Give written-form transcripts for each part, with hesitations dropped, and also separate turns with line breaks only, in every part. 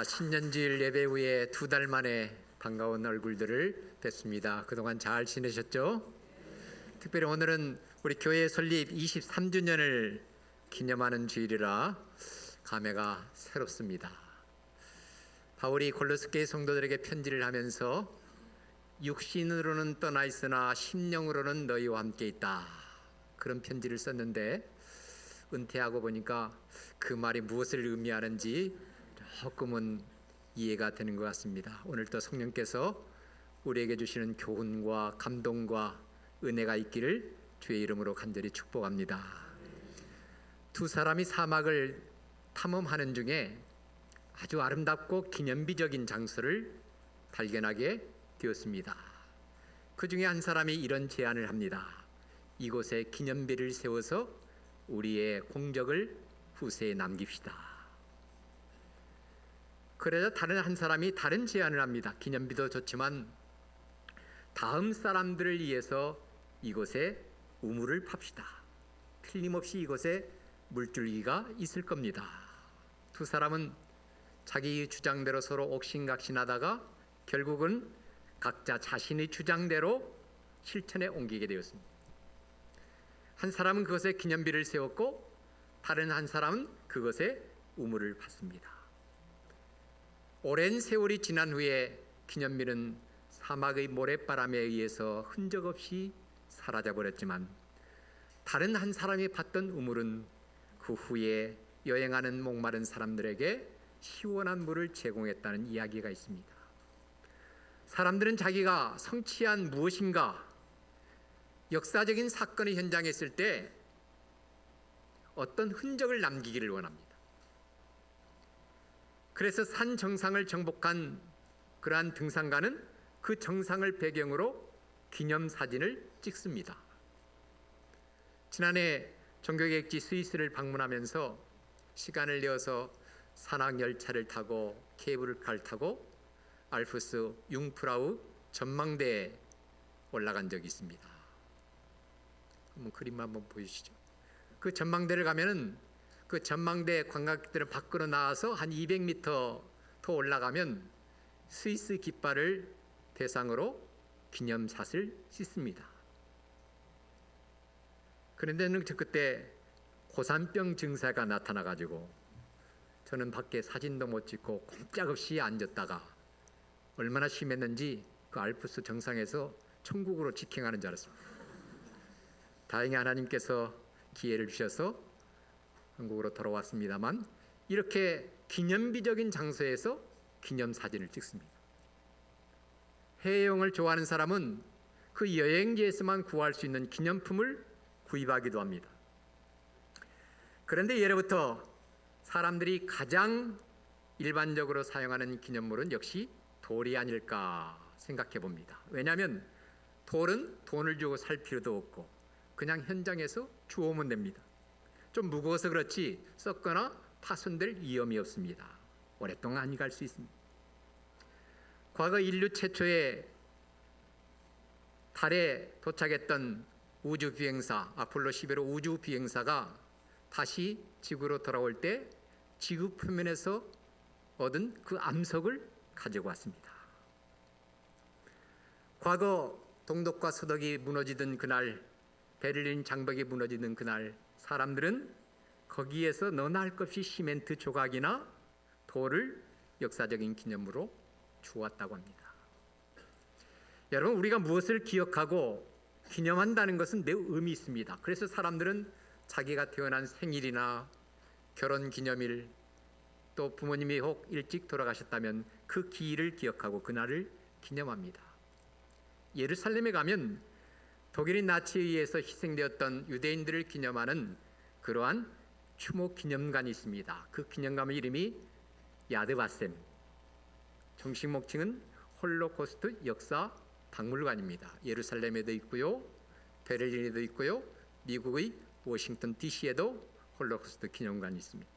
신년주일 예배 후에 2달 만에 반가운 얼굴들을 뵙습니다. 그동안 잘 지내셨죠? 특별히 오늘은 우리 교회 설립 23주년을 기념하는 주일이라 감회가 새롭습니다. 바울이 골로새교회 성도들에게 편지를 하면서 육신으로는 떠나 있으나 심령으로는 너희와 함께 있다, 그런 편지를 썼는데 은퇴하고 보니까 그 말이 무엇을 의미하는지 조금은 이해가 되는 것 같습니다. 오늘 또 성령께서 우리에게 주시는 교훈과 감동과 은혜가 있기를 주의 이름으로 간절히 축복합니다. 두 사람이 사막을 탐험하는 중에 아주 아름답고 기념비적인 장소를 발견하게 되었습니다. 그 중에 한 사람이 이런 제안을 합니다. 이곳에 기념비를 세워서 우리의 공적을 후세에 남깁시다. 그러자 다른 한 사람이 다른 제안을 합니다. 기념비도 좋지만 다음 사람들을 위해서 이곳에 우물을 팝시다. 틀림없이 이곳에 물줄기가 있을 겁니다. 두 사람은 자기 주장대로 서로 옥신각신하다가 결국은 각자 자신의 주장대로 실천에 옮기게 되었습니다. 한 사람은 그것에 기념비를 세웠고 다른 한 사람은 그것에 우물을 팠습니다. 오랜 세월이 지난 후에 기념비는 사막의 모래바람에 의해서 흔적 없이 사라져 버렸지만 다른 한 사람이 팠던 우물은 그 후에 여행하는 목마른 사람들에게 시원한 물을 제공했다는 이야기가 있습니다. 사람들은 자기가 성취한 무엇인가 역사적인 사건의 현장에 있을 때 어떤 흔적을 남기기를 원합니다. 그래서 산 정상을 정복한 그러한 등산가는 그 정상을 배경으로 기념사진을 찍습니다. 지난해 종교계획지 스위스를 방문하면서 시간을 내어서 산악열차를 타고 케이블카를 타고 알프스 융프라우 전망대에 올라간 적이 있습니다. 한번 그림 한번 보여주시죠. 그 전망대를 가면은 그 전망대 관광객들은 밖으로 나와서 한 200m 더 올라가면 스위스 깃발을 대상으로 기념샷을 찍습니다. 그런데는 그때 고산병 증세가 나타나가지고 저는 밖에 사진도 못 찍고 꼼짝없이 앉았다가 얼마나 심했는지 그 알프스 정상에서 천국으로 직행하는 줄 알았습니다. 다행히 하나님께서 기회를 주셔서 한국으로 돌아왔습니다만 이렇게 기념비적인 장소에서 기념사진을 찍습니다. 해외여행을 좋아하는 사람은 그 여행지에서만 구할 수 있는 기념품을 구입하기도 합니다. 그런데 예로부터 사람들이 가장 일반적으로 사용하는 기념물은 역시 돌이 아닐까 생각해 봅니다. 왜냐하면 돌은 돈을 주고 살 필요도 없고 그냥 현장에서 주워오면 됩니다. 좀 무거워서 그렇지 썩거나 파손될 위험이 없습니다. 오랫동안 안 갈 수 있습니다. 과거 인류 최초의 달에 도착했던 우주 비행사 아폴로 11호 우주 비행사가 다시 지구로 돌아올 때 지구 표면에서 얻은 그 암석을 가지고 왔습니다. 과거 동독과 서독이 무너지던 그날, 베를린 장벽이 무너지던 그날 사람들은 거기에서 너나 할 것 없이 시멘트 조각이나 돌을 역사적인 기념으로 주었다고 합니다. 여러분, 우리가 무엇을 기억하고 기념한다는 것은 매우 의미 있습니다. 그래서 사람들은 자기가 태어난 생일이나 결혼 기념일, 또 부모님이 혹 일찍 돌아가셨다면 그 기일을 기억하고 그날을 기념합니다. 예루살렘에 가면 독일인 나치에 의해서 희생되었던 유대인들을 기념하는 그러한 추모 기념관이 있습니다. 그 기념관 이름이 야드바셈, 정식 목칭은 홀로코스트 역사 박물관입니다. 예루살렘에도 있고요, 베를린에도 있고요, 미국의 워싱턴 DC에도 홀로코스트 기념관이 있습니다.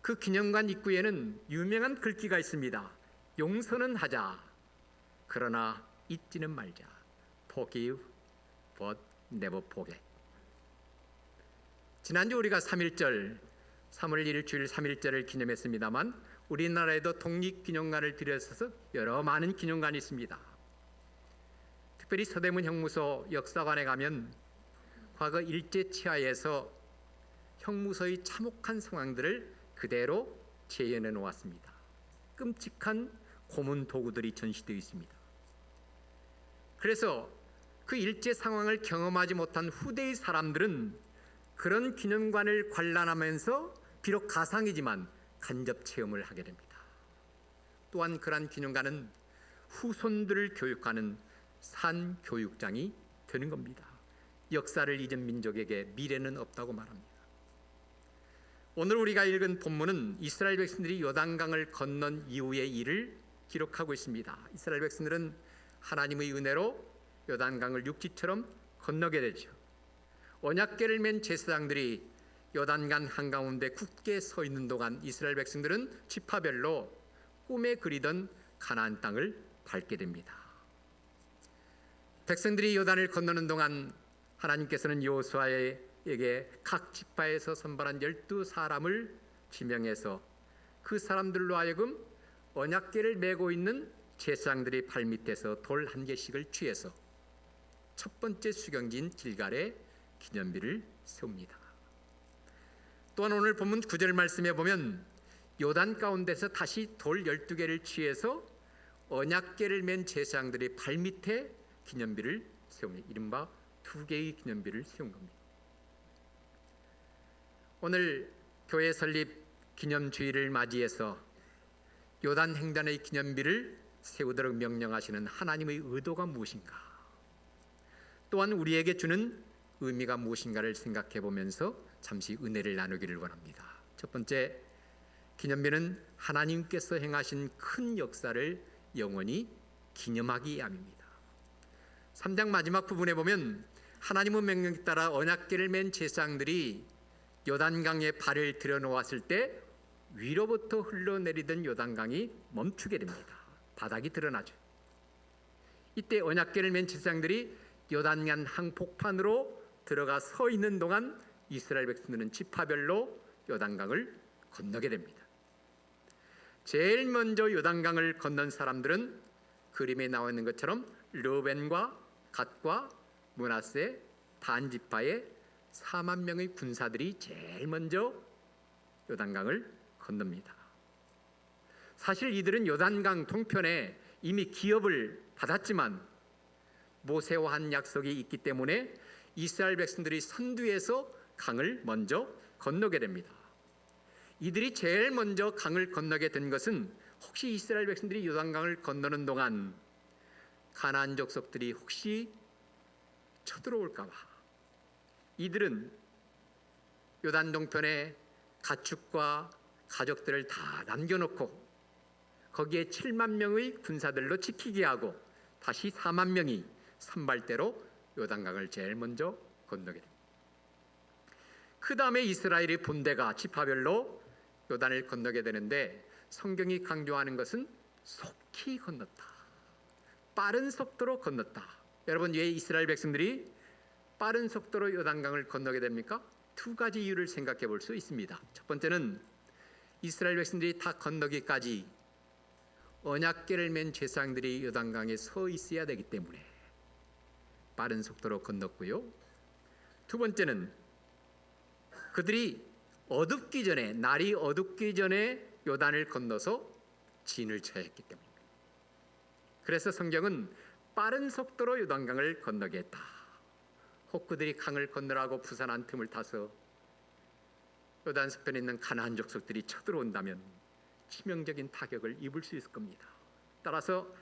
그 기념관 입구에는 유명한 글귀가 있습니다. 용서는 하자, 그러나 잊지는 말자. Forgive but never forget. 지난주 우리가 3.1절 3월 1일 주일 3.1절을 기념했습니다만 우리나라에도 독립기념관을 들여서서 여러 많은 기념관이 있습니다. 특별히 서대문 형무소 역사관에 가면 과거 일제치하에서 형무소의 참혹한 상황들을 그대로 재현해 놓았습니다. 끔찍한 고문 도구들이 전시되어 있습니다. 그래서 그 일제 상황을 경험하지 못한 후대의 사람들은 그런 기념관을 관람하면서 비록 가상이지만 간접 체험을 하게 됩니다. 또한 그러한 기념관은 후손들을 교육하는 산교육장이 되는 겁니다. 역사를 잊은 민족에게 미래는 없다고 말합니다. 오늘 우리가 읽은 본문은 이스라엘 백성들이 요단강을 건넌 이후의 일을 기록하고 있습니다. 이스라엘 백성들은 하나님의 은혜로 요단강을 육지처럼 건너게 되죠. 언약궤를 맨 제사장들이 요단강 한가운데 굳게 서 있는 동안 이스라엘 백성들은 지파별로 꿈에 그리던 가나안 땅을 밟게 됩니다. 백성들이 요단을 건너는 동안 하나님께서는 여호수아에게 각 지파에서 선발한 12사람을 지명해서 그 사람들로 하여금 언약궤를 메고 있는 제사장들의 발밑에서 돌 한 개씩을 취해서 첫 번째 수경지인 길갈에 기념비를 세웁니다. 또한 오늘 본문 9절 말씀에 보면 요단 가운데서 다시 돌 12개를 취해서 언약궤를 맨 제사장들의 발밑에 기념비를 세웁니다. 이른바 2개의 기념비를 세운 겁니다. 오늘 교회 설립 기념주일을 맞이해서 요단 횡단의 기념비를 세우도록 명령하시는 하나님의 의도가 무엇인가? 또한 우리에게 주는 의미가 무엇인가를 생각해 보면서 잠시 은혜를 나누기를 원합니다. 첫 번째, 기념비는 하나님께서 행하신 큰 역사를 영원히 기념하기 위함입니다. 3장 마지막 부분에 보면 하나님의 명령에 따라 언약궤를 맨 제사장들이 요단강에 발을 들여놓았을 때 위로부터 흘러내리던 요단강이 멈추게 됩니다. 바닥이 드러나죠. 이때 언약궤를 맨 제사장들이 요단강 한복판으로 들어가 서 있는 동안 이스라엘 백성들은 지파별로 요단강을 건너게 됩니다. 제일 먼저 요단강을 건넌 사람들은 그림에 나와 있는 것처럼 르벤과 갓과 므낫세 단 지파의 4만 명의 군사들이 제일 먼저 요단강을 건넙니다. 사실 이들은 요단강 동편에 이미 기업을 받았지만 모세와 한 약속이 있기 때문에 이스라엘 백성들이 선두에서 강을 먼저 건너게 됩니다. 이들이 제일 먼저 강을 건너게 된 것은 혹시 이스라엘 백성들이 요단강을 건너는 동안 가나안 족속들이 혹시 쳐들어올까 봐 이들은 요단 동편에 가축과 가족들을 다 남겨놓고 거기에 7만 명의 군사들로 지키게 하고 다시 4만 명이 선발대로 요단강을 제일 먼저 건너게 됩니다. 그 다음에 이스라엘의 본대가 지파별로 요단을 건너게 되는데 성경이 강조하는 것은 속히 건넜다. 빠른 속도로 건넜다. 여러분, 왜 이스라엘 백성들이 빠른 속도로 요단강을 건너게 됩니까? 2가지 이유를 생각해 볼 수 있습니다. 첫 번째는 이스라엘 백성들이 다 건너기까지 언약궤를 맨 제사장들이 요단강에 서 있어야 되기 때문에 빠른 속도로 건넜고요. 두 번째는 그들이 어둡기 전에, 날이 어둡기 전에 요단을 건너서 진을 쳐야 했기 때문입니다. 그래서 성경은 빠른 속도로 요단강을 건너게 했다. 혹 그들이 강을 건너라고 부산한 틈을 타서 요단 서편에 있는 가나안 족속들이 쳐들어온다면 치명적인 타격을 입을 수 있을 겁니다. 따라서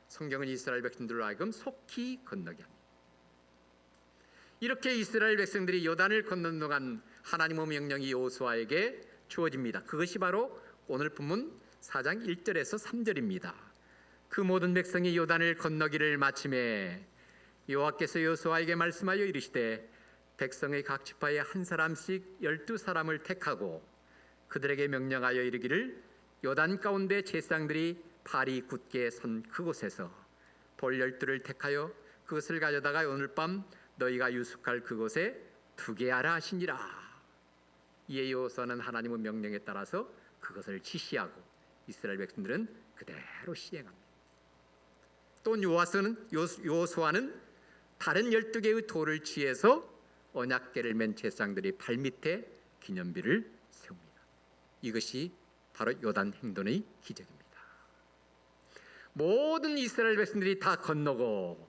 성경은 이스라엘 백성들로 하여금 속히 건너게 합니다. 이렇게 이스라엘 백성들이 요단을 건너는 동안 하나님의 명령이 여호수아에게 주어집니다. 그것이 바로 오늘 본문 4장 1절에서 3절입니다. 그 모든 백성이 요단을 건너기를 마침에 여호와께서 여호수아에게 말씀하여 이르시되 백성의 각 지파에 한 사람씩 12사람을 택하고 그들에게 명령하여 이르기를 요단 가운데 제사장들이 발이 굳게 선 그곳에서 돌 12를 택하여 그것을 가져다가 오늘 밤 너희가 유숙할 그곳에 두게 하라 하시니라. 이에 여호수아는 하나님의 명령에 따라서 그것을 지시하고 이스라엘 백성들은 그대로 시행합니다. 또 여호수아는 다른 12개의 돌을 취해서 언약궤를 맨 제사장들이 발밑에 기념비를 세웁니다. 이것이 바로 요단 행동의 기적입니다. 모든 이스라엘 백성들이 다 건너고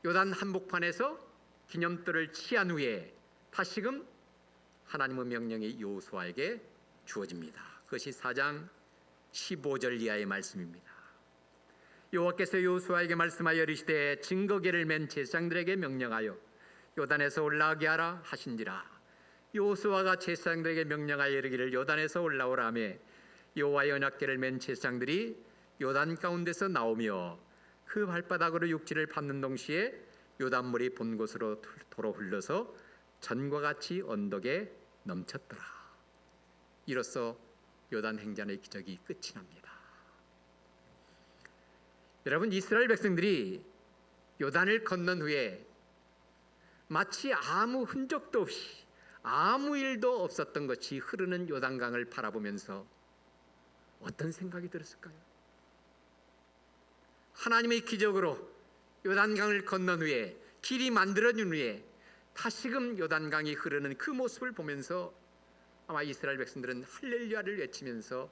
요단 한복판에서 기념돌을 취한 후에 다시금 하나님의 명령이 여호수아에게 주어집니다. 그것이 4장 15절 이하의 말씀입니다. 여호와께서 여호수아에게 말씀하여 이르시되 증거궤를 맨 제사장들에게 명령하여 요단에서 올라가게 하라 하신지라. 여호수아가 제사장들에게 명령하여 이르기를 요단에서 올라오라 하며 여호와의 언약궤를 맨 제사장들이 요단 가운데서 나오며 그 발바닥으로 육지를 밟는 동시에 요단물이 본 곳으로 도로 흘러서 전과 같이 언덕에 넘쳤더라. 이로써 요단 행전의 기적이 끝이 납니다. 여러분, 이스라엘 백성들이 요단을 건넌 후에 마치 아무 흔적도 없이 아무 일도 없었던 것이 흐르는 요단강을 바라보면서 어떤 생각이 들었을까요? 하나님의 기적으로 요단강을 건넌 후에 길이 만들어진 후에 다시금 요단강이 흐르는 그 모습을 보면서 아마 이스라엘 백성들은 할렐루야를 외치면서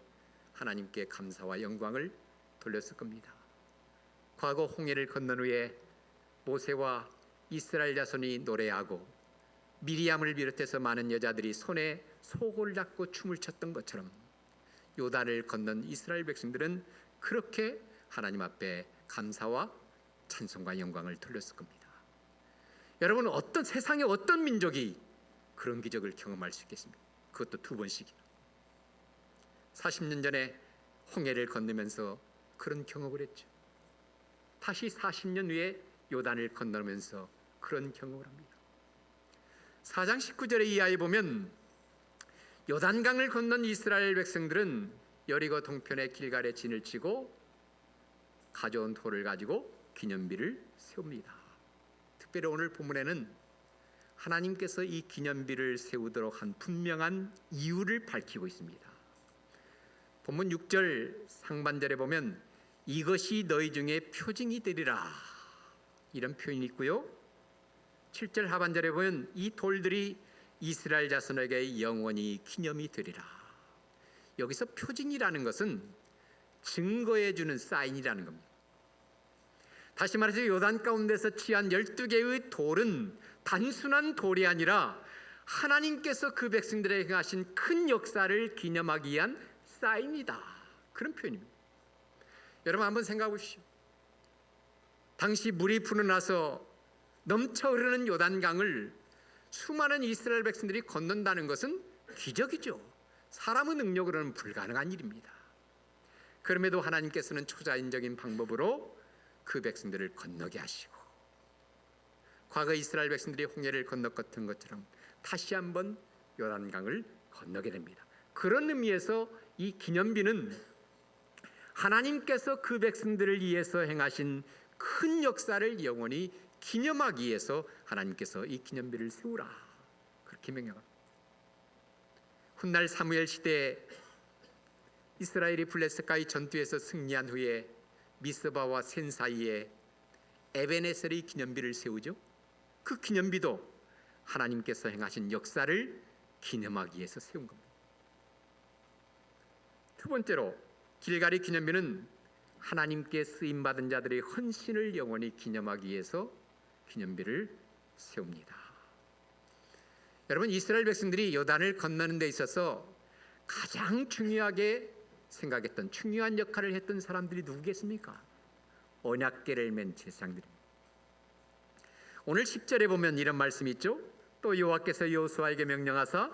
하나님께 감사와 영광을 돌렸을 겁니다. 과거 홍해를 건넌 후에 모세와 이스라엘 자손이 노래하고 미리암을 비롯해서 많은 여자들이 손에 소고를 잡고 춤을 췄던 것처럼 요단을 건넌 이스라엘 백성들은 그렇게 하나님 앞에 감사와 찬송과 영광을 돌렸을 겁니다. 여러분, 어떤 세상의 어떤 민족이 그런 기적을 경험할 수 있겠습니까? 그것도 2번씩이나. 40년 전에 홍해를 건너면서 그런 경험을 했죠. 다시 40년 후에 요단을 건너면서 그런 경험을 합니다. 4장 19절의 이하에 보면 요단강을 건넌 이스라엘 백성들은 여리고 동편의 길갈에 진을 치고 가져온 돌을 가지고 기념비를 세웁니다. 특별히 오늘 본문에는 하나님께서 이 기념비를 세우도록 한 분명한 이유를 밝히고 있습니다. 본문 6절 상반절에 보면 이것이 너희 중에 표징이 되리라, 이런 표현이 있고요. 7절 하반절에 보면 이 돌들이 이스라엘 자손에게 영원히 기념이 되리라. 여기서 표징이라는 것은 증거해 주는 사인이라는 겁니다. 다시 말해서 요단 가운데서 취한 12개의 돌은 단순한 돌이 아니라 하나님께서 그 백성들에게 하신 큰 역사를 기념하기 위한 사인이다, 그런 표현입니다. 여러분, 한번 생각해 보십시오. 당시 물이 불어나서 넘쳐 흐르는 요단강을 수많은 이스라엘 백성들이 건넌다는 것은 기적이죠. 사람의 능력으로는 불가능한 일입니다. 그럼에도 하나님께서는 초자연적인 방법으로 그 백성들을 건너게 하시고 과거 이스라엘 백성들이 홍해를 건넜던 것처럼 다시 한번 요단강을 건너게 됩니다. 그런 의미에서 이 기념비는 하나님께서 그 백성들을 위해서 행하신 큰 역사를 영원히 기념하기 위해서 하나님께서 이 기념비를 세우라, 그렇게 명령합니다. 훗날 사무엘 시대에 이스라엘이 블레셋과의 전투에서 승리한 후에 미스바와 센 사이에 에벤에셀의 기념비를 세우죠. 그 기념비도 하나님께서 행하신 역사를 기념하기 위해서 세운 겁니다. 2번째로 길갈의 기념비는 하나님께 쓰임받은 자들의 헌신을 영원히 기념하기 위해서 기념비를 세웁니다. 여러분, 이스라엘 백성들이 요단을 건너는 데 있어서 가장 중요하게 생각했던, 중요한 역할을 했던 사람들이 누구겠습니까? 언약궤를 맨 제사장들입니다. 오늘 10절에 보면 이런 말씀이 있죠. 또 여호와께서 여호수아에게 명령하사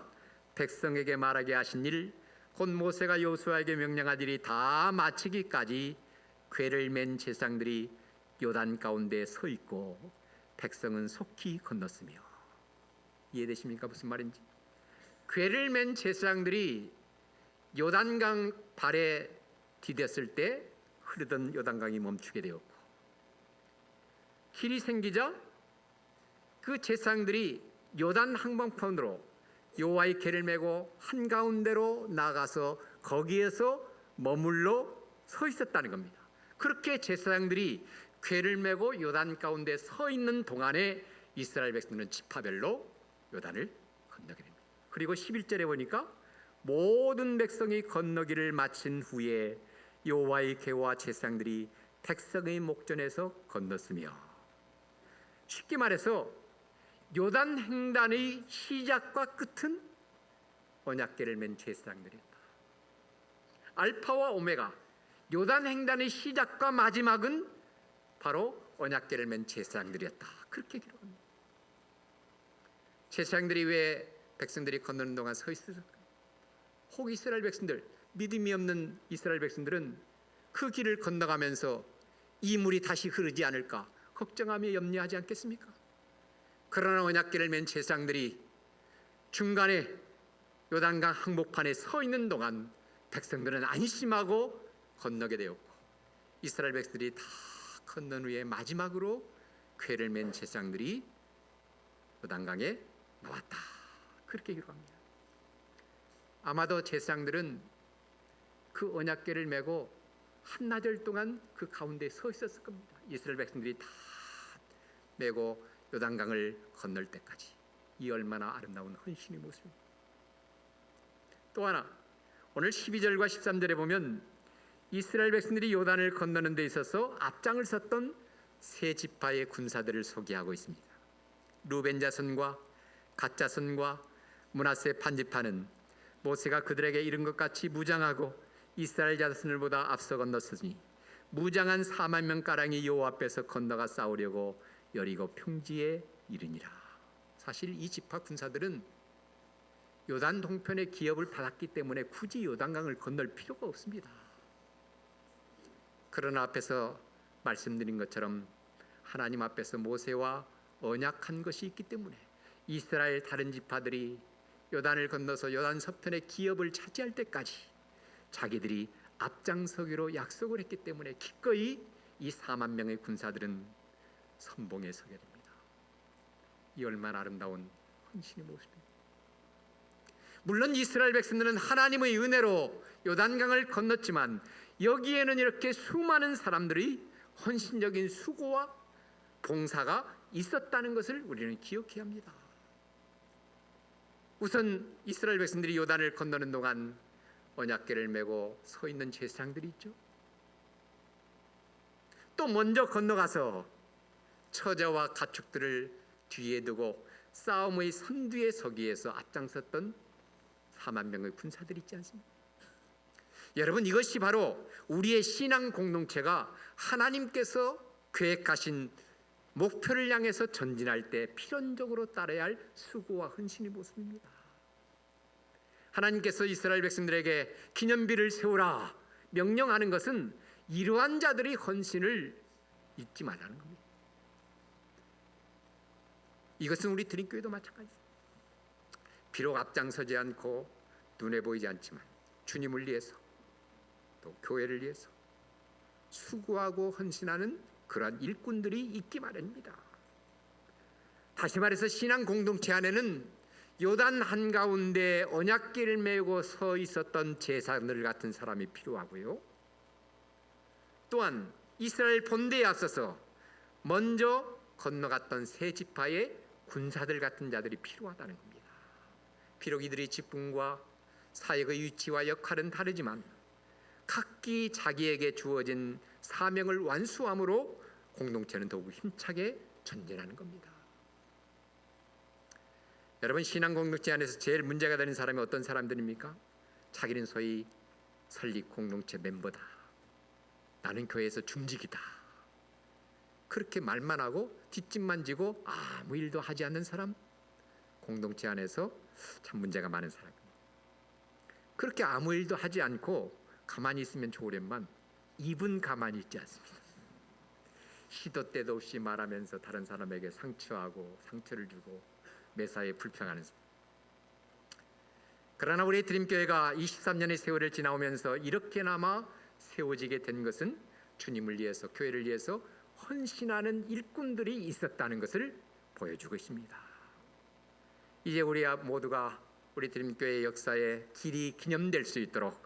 백성에게 말하게 하신 일 곧 모세가 여호수아에게 명령한 일이 다 마치기까지 궤를 맨 제사장들이 요단 가운데 서 있고 백성은 속히 건넜으며. 이해되십니까? 무슨 말인지. 궤를 맨 제사장들이 요단강 발에 디뎠을 때 흐르던 요단강이 멈추게 되었고, 길이 생기자 그 제사장들이 요단 항방편으로 여호와의 궤를 메고 한가운데로 나가서 거기에서 머물러 서 있었다는 겁니다. 그렇게 제사장들이 궤를 메고 요단 가운데 서 있는 동안에 이스라엘 백성들은 지파별로 요단을 건너게 됩니다. 그리고 11절에 보니까 모든 백성이 건너기를 마친 후에 여호와의 궤와 제사장들이 백성의 목전에서 건넜으며, 쉽게 말해서 요단 횡단의 시작과 끝은 언약궤를 맨 제사장들이었다. 알파와 오메가, 요단 횡단의 시작과 마지막은 바로 언약궤를 맨 제사장들이었다. 그렇게 기록합니다. 제사장들이 왜 백성들이 건너는 동안 서 있었을까요? 혹 이스라엘 백성들, 믿음이 없는 이스라엘 백성들은 그 길을 건너가면서 이 물이 다시 흐르지 않을까 걱정하며 염려하지 않겠습니까? 그러나 언약궤를 맨 제사장들이 중간에 요단강 항목판에 서 있는 동안 백성들은 안심하고 건너게 되었고, 이스라엘 백성들이 다 건넌 후에 마지막으로 궤를 맨 제사장들이 요단강에 나왔다. 그렇게 기록합니다. 아마도 제사장들은 그 언약궤를 메고 한나절 동안 그 가운데 서 있었을 겁니다. 이스라엘 백성들이 다 메고 요단강을 건널 때까지. 이 얼마나 아름다운 헌신의 모습입니다. 또 하나, 오늘 12절과 13절에 보면 이스라엘 백성들이 요단을 건너는 데 있어서 앞장을 섰던 세 지파의 군사들을 소개하고 있습니다. 루벤 자손과 갓 자손과 므낫세 반지파는 모세가 그들에게 이른 것 같이 무장하고 이스라엘 자손들보다 앞서 건넜으니 무장한 4만 명 가량이 여호와 앞에서 건너가 싸우려고 여리고 평지에 이르니라. 사실 이 지파 군사들은 요단 동편의 기업을 받았기 때문에 굳이 요단강을 건널 필요가 없습니다. 그러나 앞에서 말씀드린 것처럼 하나님 앞에서 모세와 언약한 것이 있기 때문에 이스라엘 다른 지파들이 요단을 건너서 요단 서편의 기업을 차지할 때까지 자기들이 앞장서기로 약속을 했기 때문에 기꺼이 이 4만 명의 군사들은 선봉에 서게 됩니다. 이 얼마나 아름다운 헌신의 모습입니다. 물론 이스라엘 백성들은 하나님의 은혜로 요단강을 건넜지만 여기에는 이렇게 수많은 사람들이 헌신적인 수고와 봉사가 있었다는 것을 우리는 기억해야 합니다. 우선 이스라엘 백성들이 요단을 건너는 동안 언약궤를 메고 서 있는 제사장들이 있죠. 또 먼저 건너가서 처자와 가축들을 뒤에 두고 싸움의 선두에 서기 위해서 앞장섰던 4만 명의 군사들이 있지 않습니까? 여러분, 이것이 바로 우리의 신앙 공동체가 하나님께서 계획하신 목표를 향해서 전진할 때 필연적으로 따라야 할 수고와 헌신의 모습입니다. 하나님께서 이스라엘 백성들에게 기념비를 세우라 명령하는 것은 이러한 자들의 헌신을 잊지 말라는 겁니다. 이것은 우리 드림교회도 마찬가지입니다. 비록 앞장서지 않고 눈에 보이지 않지만 주님을 위해서 또 교회를 위해서 수고하고 헌신하는 그러한 일꾼들이 있기 마련입니다. 다시 말해서 신앙 공동체 안에는 요단 한가운데 언약궤를 메고 서 있었던 제사장들 같은 사람이 필요하고요, 또한 이스라엘 본대에 앞서서 먼저 건너갔던 세 지파의 군사들 같은 자들이 필요하다는 겁니다. 비록 이들의 직분과 사역의 위치와 역할은 다르지만 각기 자기에게 주어진 사명을 완수함으로 공동체는 더욱 힘차게 전진하는 겁니다. 여러분, 신앙 공동체 안에서 제일 문제가 되는 사람이 어떤 사람들입니까? 자기는 소위 설립 공동체 멤버다, 나는 교회에서 중직이다, 그렇게 말만 하고 뒷짐만 지고 아무 일도 하지 않는 사람, 공동체 안에서 참 문제가 많은 사람입니다. 그렇게 아무 일도 하지 않고 가만히 있으면 좋으련만 입은 가만히 있지 않습니다. 시도 때도 없이 말하면서 다른 사람에게 상처하고 상처를 주고 매사에 불평하는 사람. 그러나 우리 드림교회가 23년의 세월을 지나오면서 이렇게나마 세워지게 된 것은 주님을 위해서, 교회를 위해서 헌신하는 일꾼들이 있었다는 것을 보여주고 있습니다. 이제 우리 모두가 우리 드림교회 역사의 길이 기념될 수 있도록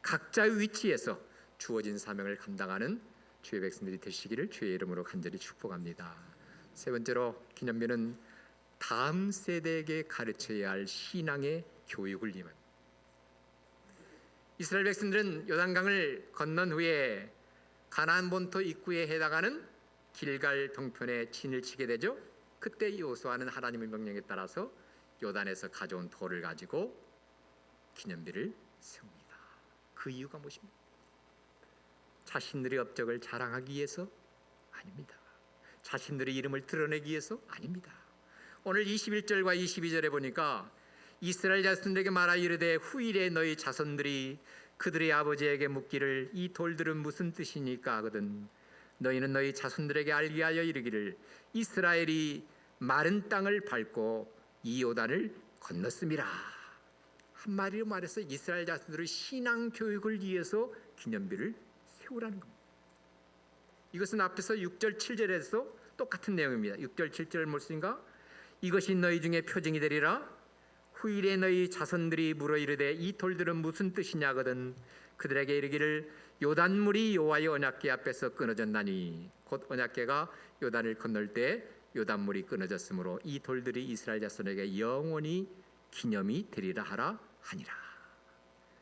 각자의 위치에서 주어진 사명을 감당하는 주의 백성들이 되시기를 주의 이름으로 간절히 축복합니다. 세 번째로, 기념비는 다음 세대에게 가르쳐야 할 신앙의 교육을 임합니다. 이스라엘 백성들은 요단강을 건넌 후에 가나안 본토 입구에 해당하는 길갈 동편에 진을 치게 되죠. 그때 여호수아는 하나님의 명령에 따라서 요단에서 가져온 돌을 가지고 기념비를 세웁니다. 그 이유가 무엇입니까? 자신들의 업적을 자랑하기 위해서? 아닙니다. 자신들의 이름을 드러내기 위해서? 아닙니다. 오늘 21절과 22절에 보니까 이스라엘 자손들에게 말하 이르되 후일에 너희 자손들이 그들의 아버지에게 묻기를 이 돌들은 무슨 뜻이니까 하거든 너희는 너희 자손들에게 알게 하여 이르기를 이스라엘이 마른 땅을 밟고 이 요단을 건넜음이라. 한마디로 말해서 이스라엘 자손들의 신앙 교육을 위해서 기념비를 세우라는 겁니다. 이것은 앞에서 6절 7절에서 똑같은 내용입니다. 6절 7절 무엇인가? 이것이 너희 중에 표징이 되리라. 후일에 너희 자손들이 물어 이르되 이 돌들은 무슨 뜻이냐거든 그들에게 이르기를 요단물이 여호와의 언약궤 앞에서 끊어졌나니 곧 언약궤가 요단을 건널 때 요단물이 끊어졌으므로 이 돌들이 이스라엘 자손에게 영원히 기념이 되리라 하라 하니라.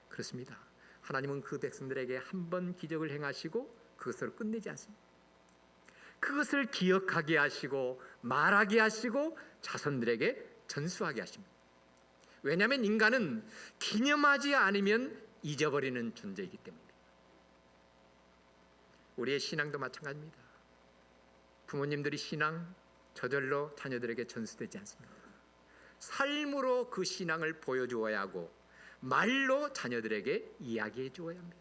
그렇습니다. 하나님은 그 백성들에게 한 번 기적을 행하시고 그것으로 끝내지 않습니다. 그것을 기억하게 하시고 말하게 하시고 자손들에게 전수하게 하십니다. 왜냐하면 인간은 기념하지 않으면 잊어버리는 존재이기 때문입니다. 우리의 신앙도 마찬가지입니다. 부모님들이 신앙 저절로 자녀들에게 전수되지 않습니다. 삶으로 그 신앙을 보여주어야 하고 말로 자녀들에게 이야기해 주어야 합니다.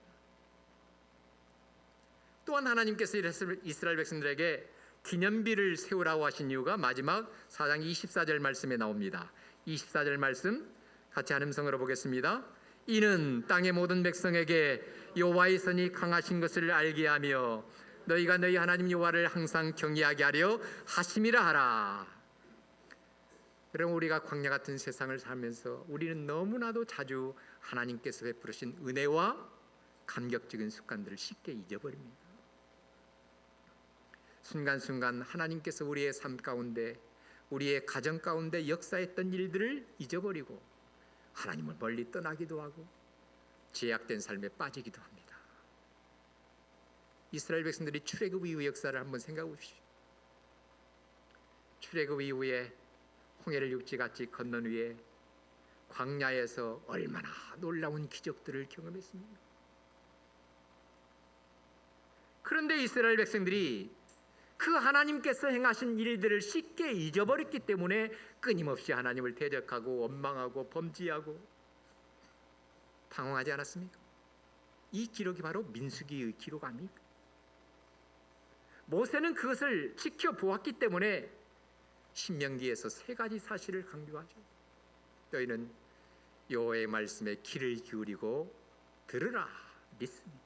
또한 하나님께서 이스라엘 백성들에게 기념비를 세우라고 하신 이유가 마지막 4장 24절 말씀에 나옵니다. 24절 말씀 같이 한 음성으로 보겠습니다. 이는 땅의 모든 백성에게 여호와의 선이 강하신 것을 알게 하며 너희가 너희 하나님 여호와를 항상 경외하게 하려 하심이라 하라. 여러분, 우리가 광야 같은 세상을 살면서 우리는 너무나도 자주 하나님께서 베푸신 은혜와 감격적인 습관들을 쉽게 잊어버립니다. 순간순간 하나님께서 우리의 삶 가운데 우리의 가정 가운데 역사했던 일들을 잊어버리고 하나님을 멀리 떠나기도 하고 제약된 삶에 빠지기도 합니다. 이스라엘 백성들이 출애굽 이후 역사를 한번 생각해 보십시오. 출애굽 이후에 홍해를 육지같이 건넌 후에 광야에서 얼마나 놀라운 기적들을 경험했습니다. 그런데 이스라엘 백성들이 그 하나님께서 행하신 일들을 쉽게 잊어버렸기 때문에 끊임없이 하나님을 대적하고 원망하고 범죄하고 방황하지 않았습니까? 이 기록이 바로 민수기의 기록 아닙니까? 모세는 그것을 지켜보았기 때문에 신명기에서 세 가지 사실을 강조하죠. 너희는 여호와의 말씀에 귀를 기울이고 들으라 믿습니다.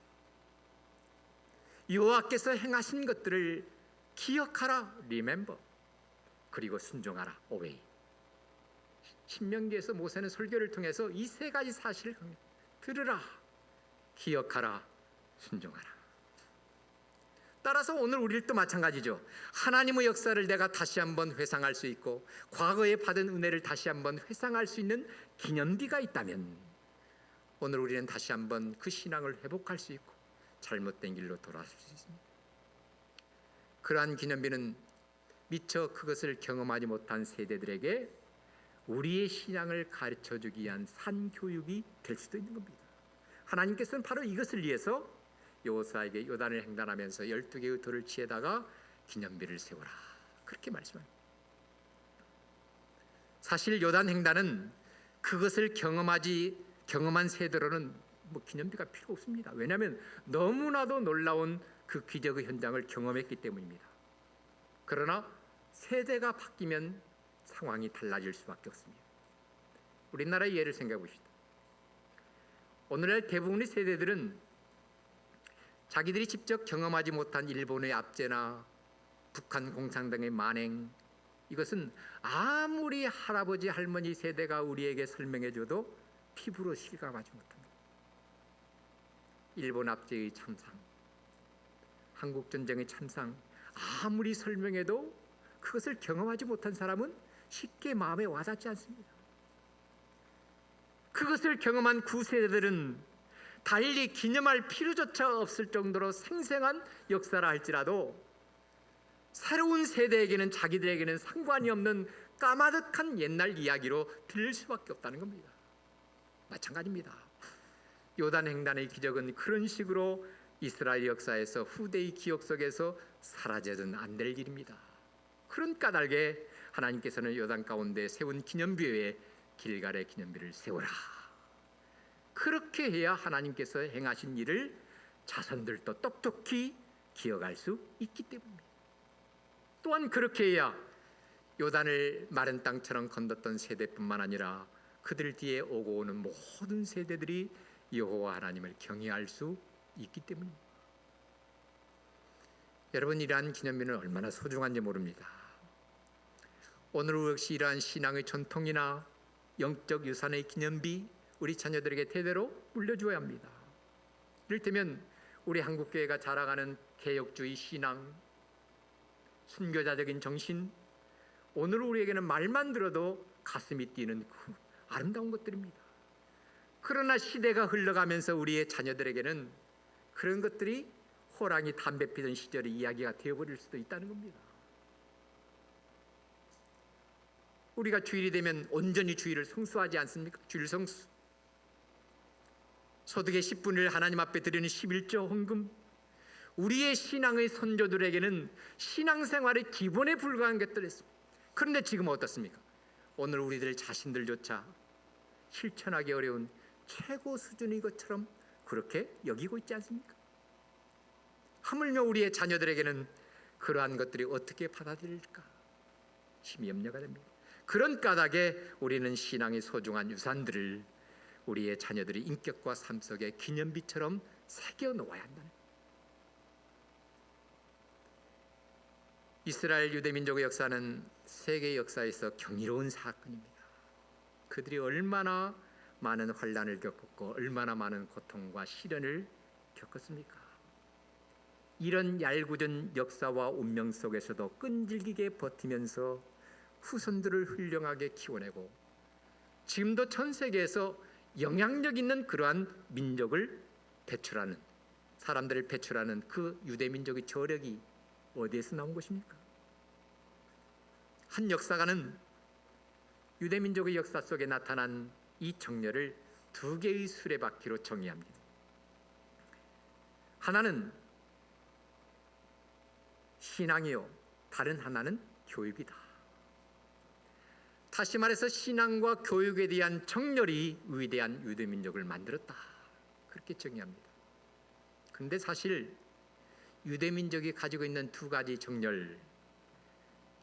여호와께서 행하신 것들을 기억하라 remember, 그리고 순종하라 obey. 신명기에서 모세는 설교를 통해서 이 세 가지 사실을 들으라, 기억하라, 순종하라. 따라서 오늘 우리도 마찬가지죠. 하나님의 역사를 내가 다시 한번 회상할 수 있고 과거에 받은 은혜를 다시 한번 회상할 수 있는 기념비가 있다면 오늘 우리는 다시 한번 그 신앙을 회복할 수 있고 잘못된 길로 돌아설 수 있습니다. 그러한 기념비는 미처 그것을 경험하지 못한 세대들에게 우리의 신앙을 가르쳐주기 위한 산교육이 될 수도 있는 겁니다. 하나님께서는 바로 이것을 위해서 여호수아에게 요단을 횡단하면서 12개의 돌을 치에다가 기념비를 세우라 그렇게 말씀합니다. 사실 요단 횡단은 그것을 경험한 세대로는 기념비가 필요 없습니다. 왜냐하면 너무나도 놀라운 그 기적의 현장을 경험했기 때문입니다. 그러나 세대가 바뀌면 상황이 달라질 수밖에 없습니다. 우리나라의 예를 생각해 봅시다. 오늘날 대부분의 세대들은 자기들이 직접 경험하지 못한 일본의 압제나 북한 공산당의 만행, 이것은 아무리 할아버지 할머니 세대가 우리에게 설명해줘도 피부로 실감하지 못합니다. 일본 압제의 참상, 한국전쟁의 참상, 아무리 설명해도 그것을 경험하지 못한 사람은 쉽게 마음에 와닿지 않습니다. 그것을 경험한 구세대들은 달리 기념할 필요조차 없을 정도로 생생한 역사라 할지라도 새로운 세대에게는, 자기들에게는 상관이 없는 까마득한 옛날 이야기로 들릴 수밖에 없다는 겁니다. 마찬가지입니다. 요단횡단의 기적은 그런 식으로 이스라엘 역사에서 후대의 기억 속에서 사라져서는 안 될 일입니다. 그런 까닭에 하나님께서는 요단 가운데 세운 기념비 외에 길갈의 기념비를 세우라. 그렇게 해야 하나님께서 행하신 일을 자손들도 똑똑히 기억할 수 있기 때문입니다. 또한 그렇게 해야 요단을 마른 땅처럼 건넜던 세대뿐만 아니라 그들 뒤에 오고 오는 모든 세대들이 여호와 하나님을 경외할 수 있기 때문입니다. 여러분, 이러한 기념비는 얼마나 소중한지 모릅니다. 오늘 역시 이러한 신앙의 전통이나 영적 유산의 기념비 우리 자녀들에게 대대로 물려주어야 합니다. 이를테면 우리 한국교회가 자랑하는 개혁주의 신앙, 순교자적인 정신, 오늘 우리에게는 말만 들어도 가슴이 뛰는 그 아름다운 것들입니다. 그러나 시대가 흘러가면서 우리의 자녀들에게는 그런 것들이 호랑이 담배 피던 시절의 이야기가 되어버릴 수도 있다는 겁니다. 우리가 주일이 되면 온전히 주일을 성수하지 않습니까? 주일 성수, 소득의 10분을 하나님 앞에 드리는 11조 헌금, 우리의 신앙의 선조들에게는 신앙생활의 기본에 불과한 것들이었습니다. 그런데 지금 어떻습니까? 오늘 우리들 자신들조차 실천하기 어려운 최고 수준의 것처럼 그렇게 여기고 있지 않습니까? 하물며 우리의 자녀들에게는 그러한 것들이 어떻게 받아들일까 심히 염려가 됩니다. 그런 까닭에 우리는 신앙의 소중한 유산들을 우리의 자녀들의 인격과 삶 속에 기념비처럼 새겨 놓아야 한다는 거예요. 이스라엘 유대민족의 역사는 세계 역사에서 경이로운 사건입니다. 그들이 얼마나 많은 환난을 겪었고 얼마나 많은 고통과 시련을 겪었습니까? 이런 얄궂은 역사와 운명 속에서도 끈질기게 버티면서 후손들을 훌륭하게 키워내고 지금도 전 세계에서 영향력 있는 그러한 민족을 배출하는, 사람들을 배출하는 그 유대민족의 저력이 어디에서 나온 것입니까? 한 역사가는 유대민족의 역사 속에 나타난 이 정렬을 두 개의 수레바퀴로 정의합니다. 하나는 신앙이요, 다른 하나는 교육이다. 다시 말해서 신앙과 교육에 대한 정렬이 위대한 유대민족을 만들었다, 그렇게 정의합니다. 그런데 사실 유대민족이 가지고 있는 두 가지 정렬,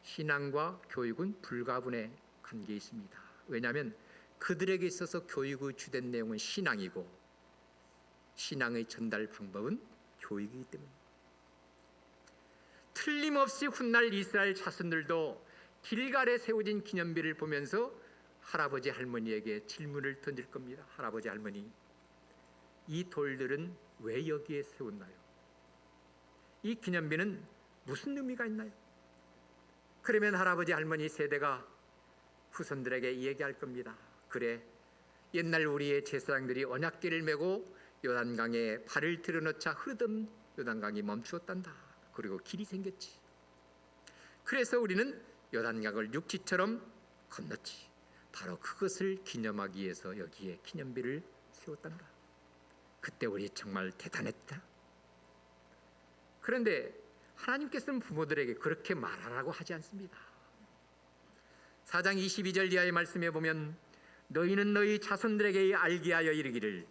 신앙과 교육은 불가분의 관계에 있습니다. 왜냐하면 그들에게 있어서 교육의 주된 내용은 신앙이고 신앙의 전달 방법은 교육이기 때문입니다. 틀림없이 훗날 이스라엘 자손들도 길갈에 세워진 기념비를 보면서 할아버지 할머니에게 질문을 던질 겁니다. 할아버지 할머니, 이 돌들은 왜 여기에 세웠나요? 이 기념비는 무슨 의미가 있나요? 그러면 할아버지 할머니 세대가 후손들에게 얘기할 겁니다. 그래, 옛날 우리의 제사장들이 언약궤를 메고 요단강에 발을 들여놓자 흐르던 요단강이 멈추었단다. 그리고 길이 생겼지. 그래서 우리는 요단강을 육지처럼 건넜지. 바로 그것을 기념하기 위해서 여기에 기념비를 세웠단다. 그때 우리 정말 대단했다. 그런데 하나님께서는 부모들에게 그렇게 말하라고 하지 않습니다. 4장 22절 이하의 말씀에 보면 너희는 너희 자손들에게 알게 하여 이르기를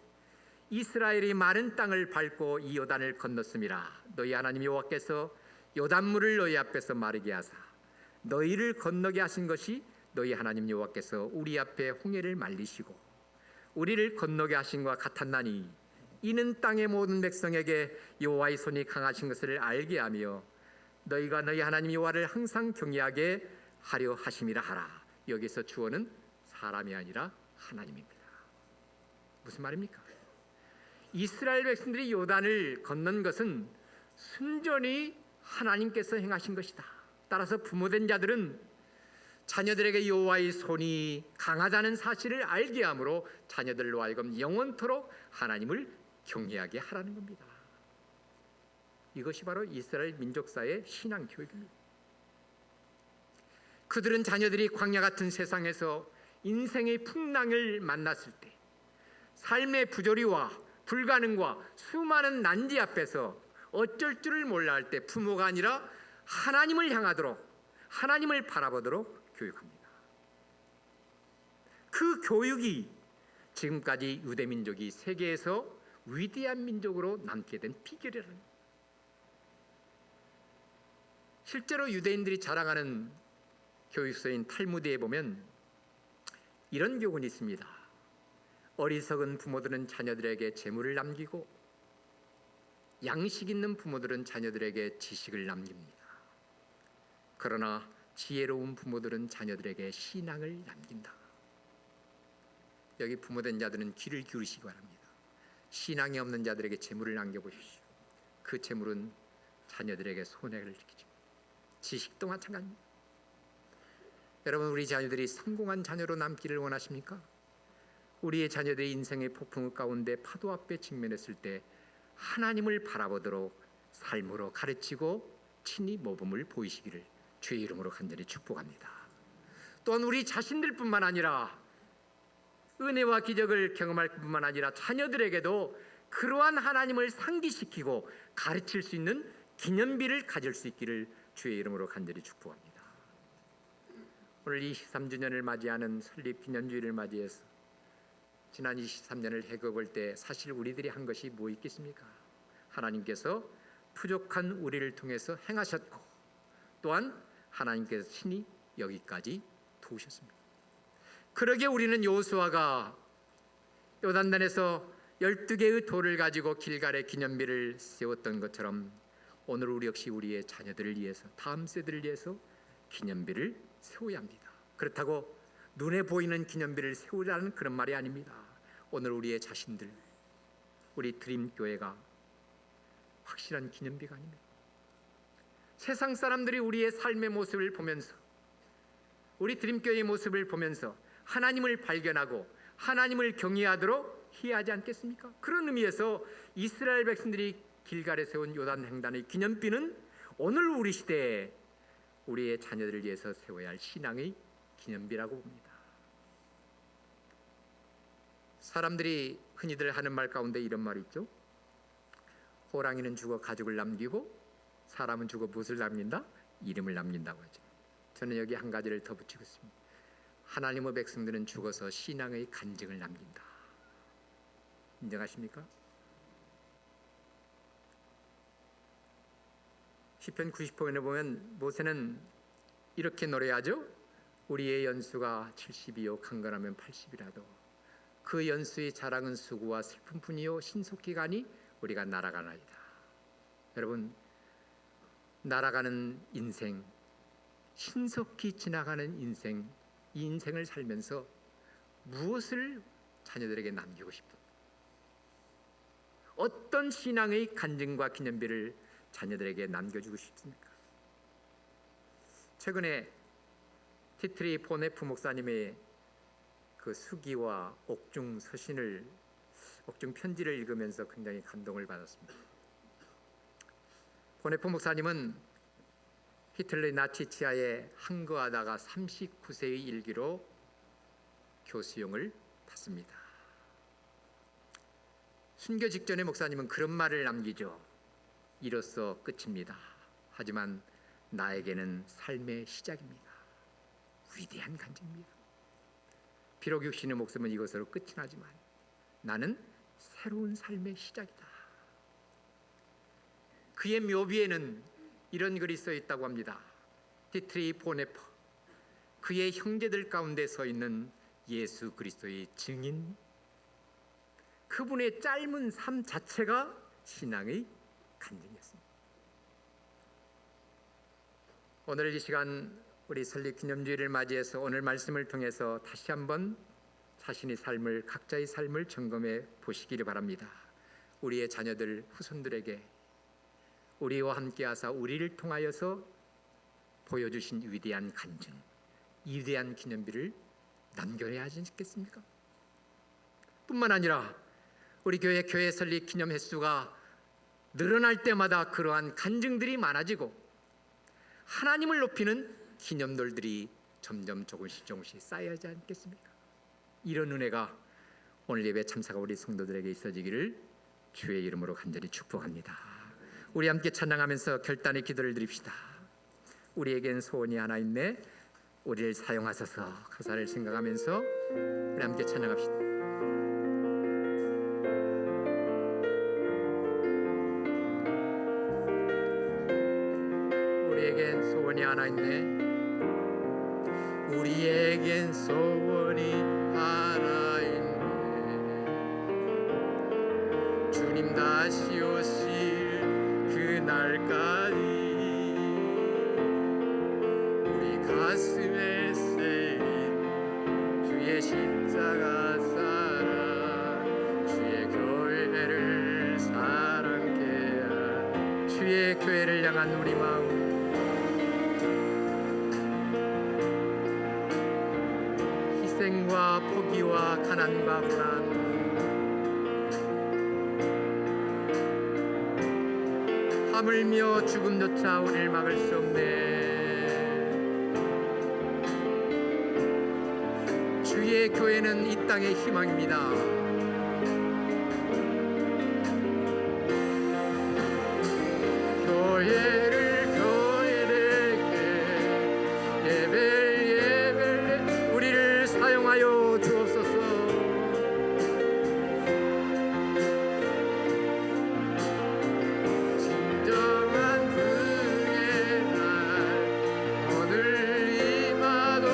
이스라엘이 마른 땅을 밟고 이 요단을 건넜음이라. 너희 하나님 여호와께서 요단물을 너희 앞에서 마르게 하사 너희를 건너게 하신 것이 너희 하나님 여호와께서 우리 앞에 홍해를 말리시고 우리를 건너게 하신 것과 같았나니 이는 땅의 모든 백성에게 여호와의 손이 강하신 것을 알게 하며 너희가 너희 하나님 여호와를 항상 경외하게 하려 하심이라 하라. 여기서 주어는 사람이 아니라 하나님입니다. 무슨 말입니까? 이스라엘 백성들이 요단을 건넌 것은 순전히 하나님께서 행하신 것이다. 따라서 부모된 자들은 자녀들에게 여호와의 손이 강하다는 사실을 알게 함으로 자녀들로 하여금 영원토록 하나님을 경외하게 하라는 겁니다. 이것이 바로 이스라엘 민족사의 신앙 교육입니다. 그들은 자녀들이 광야 같은 세상에서 인생의 풍랑을 만났을 때 삶의 부조리와 불가능과 수많은 난지 앞에서 어쩔 줄을 몰라 할 때 부모가 아니라 하나님을 향하도록, 하나님을 바라보도록 교육합니다. 그 교육이 지금까지 유대민족이 세계에서 위대한 민족으로 남게 된 비결이라는 겁니다. 실제로 유대인들이 자랑하는 교육서인 탈무드에 보면 이런 교훈이 있습니다. 어리석은 부모들은 자녀들에게 재물을 남기고 양식 있는 부모들은 자녀들에게 지식을 남깁니다. 그러나 지혜로운 부모들은 자녀들에게 신앙을 남긴다. 여기 부모된 자들은 귀를 기울이시기 바랍니다. 신앙이 없는 자들에게 재물을 남겨보십시오. 그 재물은 자녀들에게 손해를 끼칩니다. 지식도 마찬가지입니다. 여러분, 우리 자녀들이 성공한 자녀로 남기를 원하십니까? 우리의 자녀들이 인생의 폭풍 가운데 파도 앞에 직면했을 때 하나님을 바라보도록 삶으로 가르치고 친히 모범을 보이시기를 주의 이름으로 간절히 축복합니다. 또한 우리 자신들뿐만 아니라 은혜와 기적을 경험할 뿐만 아니라 자녀들에게도 그러한 하나님을 상기시키고 가르칠 수 있는 기념비를 가질 수 있기를 주의 이름으로 간절히 축복합니다. 오늘 23주년을 맞이하는 설립 기념주일을 맞이해서 지난 23년을 해결할 때 사실 우리들이 한 것이 뭐 있겠습니까? 하나님께서 부족한 우리를 통해서 행하셨고 또한 하나님께서 친히 여기까지 도우셨습니다. 그러기에 우리는 여호수아가 요단단에서 12개의 돌을 가지고 길갈의 기념비를 세웠던 것처럼 오늘 우리 역시 우리의 자녀들을 위해서, 다음 세대를 위해서 기념비를 세워야 합니다. 그렇다고 눈에 보이는 기념비를 세우라는 그런 말이 아닙니다. 오늘 우리의 자신들, 우리 드림교회가 확실한 기념비가 아닙니다. 세상 사람들이 우리의 삶의 모습을 보면서, 우리 드림교회의 모습을 보면서 하나님을 발견하고 하나님을 경외하도록 해야 하지 않겠습니까? 그런 의미에서 이스라엘 백성들이 길갈에 세운 요단 횡단의 기념비는 오늘 우리 시대에 우리의 자녀들을 위해서 세워야 할 신앙의 기념비라고 봅니다. 사람들이 흔히들 하는 말 가운데 이런 말이 있죠. 호랑이는 죽어 가죽을 남기고 사람은 죽어 무엇을 남긴다? 이름을 남긴다고 하죠. 저는 여기 한 가지를 더 붙이고 있습니다. 하나님의 백성들은 죽어서 신앙의 간증을 남긴다. 인정하십니까? 시편 90편에 보면 모세는 이렇게 노래하죠. 우리의 연수가 70이요 강건하면 80이라도 그 연수의 자랑은 수고와 슬픔뿐이요 신속히 가니 우리가 날아가나이다. 여러분, 날아가는 인생, 신속히 지나가는 인생, 이 인생을 살면서 무엇을 자녀들에게 남기고 싶은, 어떤 신앙의 간증과 기념비를 자녀들에게 남겨주고 싶습니까? 최근에 티트리 포네프 목사님의 그 수기와 옥중 서신을, 옥중 편지를 읽으면서 굉장히 감동을 받았습니다. 포네프 목사님은 히틀러 나치 치하에 항거하다가 39세의 일기로 교수형을 받습니다. 순교 직전에 목사님은 그런 말을 남기죠. 이로써 끝입니다. 하지만 나에게는 삶의 시작입니다. 위대한 간증입니다. 비록 육신의 목숨은 이것으로 끝이 나지만 나는 새로운 삶의 시작이다. 그의 묘비에는 이런 글이 써 있다고 합니다. 디트리 포네퍼, 그의 형제들 가운데 서 있는 예수 그리스도의 증인, 그분의 짧은 삶 자체가 신앙의 간증이었습니다. 오늘 이 시간 우리 설립 기념주일을 맞이해서 오늘 말씀을 통해서 다시 한번 자신의 삶을, 각자의 삶을 점검해 보시기를 바랍니다. 우리의 자녀들, 후손들에게 우리와 함께하사 우리를 통하여서 보여주신 위대한 간증, 위대한 기념비를 남겨야 하지 않겠습니까? 뿐만 아니라 우리 교회 설립 기념 횟수가 늘어날 때마다 그러한 간증들이 많아지고 하나님을 높이는 기념돌들이 점점 조금씩 쌓여야지 않겠습니까? 이런 은혜가 오늘 예배 참사가 우리 성도들에게 있어지기를 주의 이름으로 간절히 축복합니다. 우리 함께 찬양하면서 결단의 기도를 드립시다. 우리에겐 소원이 하나 있네, 우리를 사용하소서. 가사를 생각하면서 우리 함께 찬양합시다. 우리에겐 소원이 하나 있네, 우리에겐 소원이 하나 있네. 주님 다시 오실 그날까지 우리 가슴에 새긴 주의 십자가 사랑, 주의 교회를 사랑케 한 주의 교회를 향한 우리 마음, 희생과 포기와 가난과 불안, 하물며 죽음조차 우리를 막을 수 없네. 주의 교회는 이 땅의 희망입니다. 교회를 교회되게 예배를 우리를 사용하여 주옵소서. 진정한 그의 날 오늘 임하도록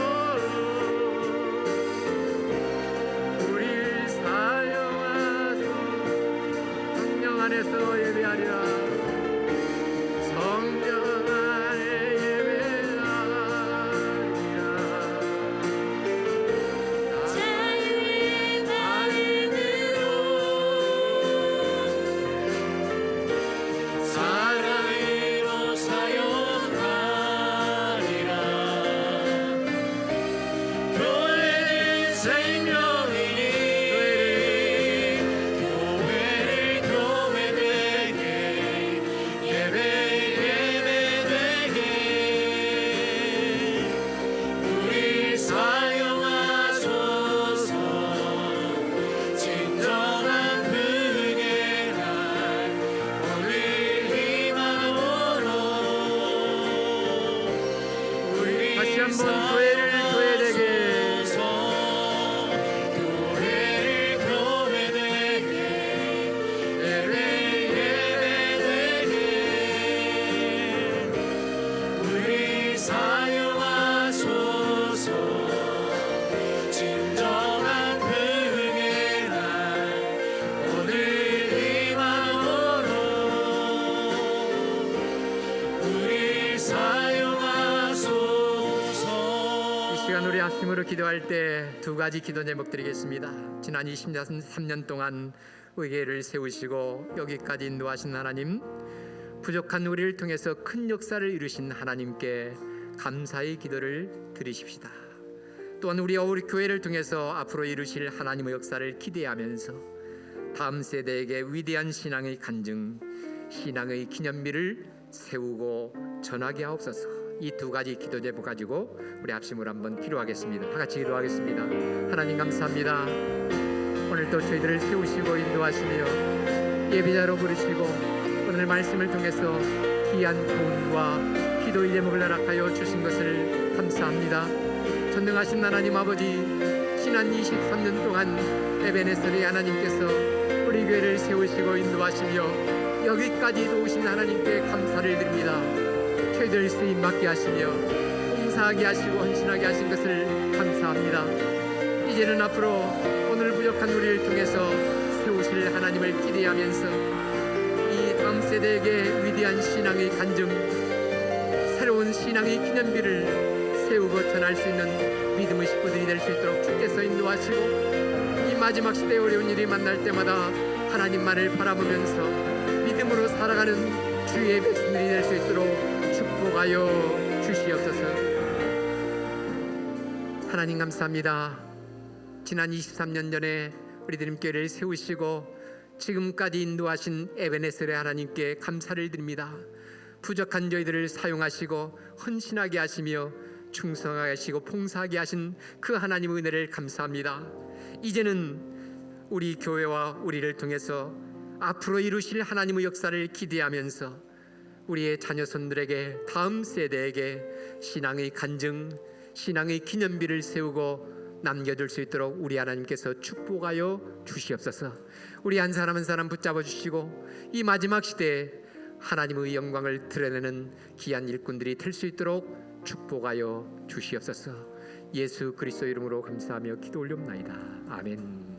우리를 사용하소. 성령 안에서 예배하리라. 성령 안에 예배하리라.
자유의 마음으로 사랑으로 사용하리라. 교회는 생명이니 교회를 교회되게 예배되게 우리 사용하소서. 진정한 그의 날 오늘 임하도록 우리
다시 한번 교회를 교회되게
교회를 교회되게 예배되게 우리 사용하소서. 진정한 그의 날 오늘 임하도록 우리 사용하소서.
이 시간 우리 합심으로 기도할 때 두 가지 기도 제목 드리겠습니다. 지난 23년 동안 의회를 세우시고 여기까지 인도하신 하나님, 부족한 우리를 통해서 큰 역사를 이루신 하나님께 감사의 기도를 드리십시다. 또한 우리 교회를 통해서 앞으로 이루실 하나님의 역사를 기대하면서 다음 세대에게 위대한 신앙의 간증, 신앙의 기념비를 세우고 전하게 하옵소서. 이 두 가지 기도 제목 가지고 우리 합심으로 한번 기도하겠습니다. 다 같이 기도하겠습니다. 하나님 감사합니다. 오늘도 저희들을 세우시고 인도하시며 예배자로 부르시고 오늘 말씀을 통해서 귀한 도움과 기도의 제목을 허락하여 주신 것을 감사합니다. 전능하신 하나님 아버지, 지난 23년 동안 에베네셀의 하나님께서 우리 교회를 세우시고 인도하시며 여기까지 도우신 하나님께 감사를 드립니다. 저희들 쓰임 받게 하시며 봉사하게 하시고 헌신하게 하신 것을 감사합니다. 이제는 앞으로 오늘 부족한 우리를 통해서 세우실 하나님을 기대하면서 이 다음 세대에게 위대한 신앙의 간증, 새로운 신앙의 기념비를 세우고 전할 수 있는 믿음의 식구들이 될 수 있도록 주께서 인도하시고, 이 마지막 시대에 어려운 일이 만날 때마다 하나님만을 바라보면서 믿음으로 살아가는 주의 백성들이 될 수 있도록 축복하여 주시옵소서. 하나님 감사합니다. 지난 23년 전에 우리 드림교회를 세우시고 지금까지 인도하신 에베네셀의 하나님께 감사를 드립니다. 부족한 저희들을 사용하시고 헌신하게 하시며 충성하게 하시고 봉사하게 하신 그 하나님의 은혜를 감사합니다. 이제는 우리 교회와 우리를 통해서 앞으로 이루실 하나님의 역사를 기대하면서 우리의 자녀손들에게, 다음 세대에게 신앙의 간증, 신앙의 기념비를 세우고 남겨줄 수 있도록 우리 하나님께서 축복하여 주시옵소서. 우리 한 사람 한 사람 붙잡아 주시고 이 마지막 시대에 하나님의 영광을 드러내는 귀한 일꾼들이 될 수 있도록 축복하여 주시옵소서. 예수 그리스도 이름으로 감사하며 기도 올려옵나이다. 아멘.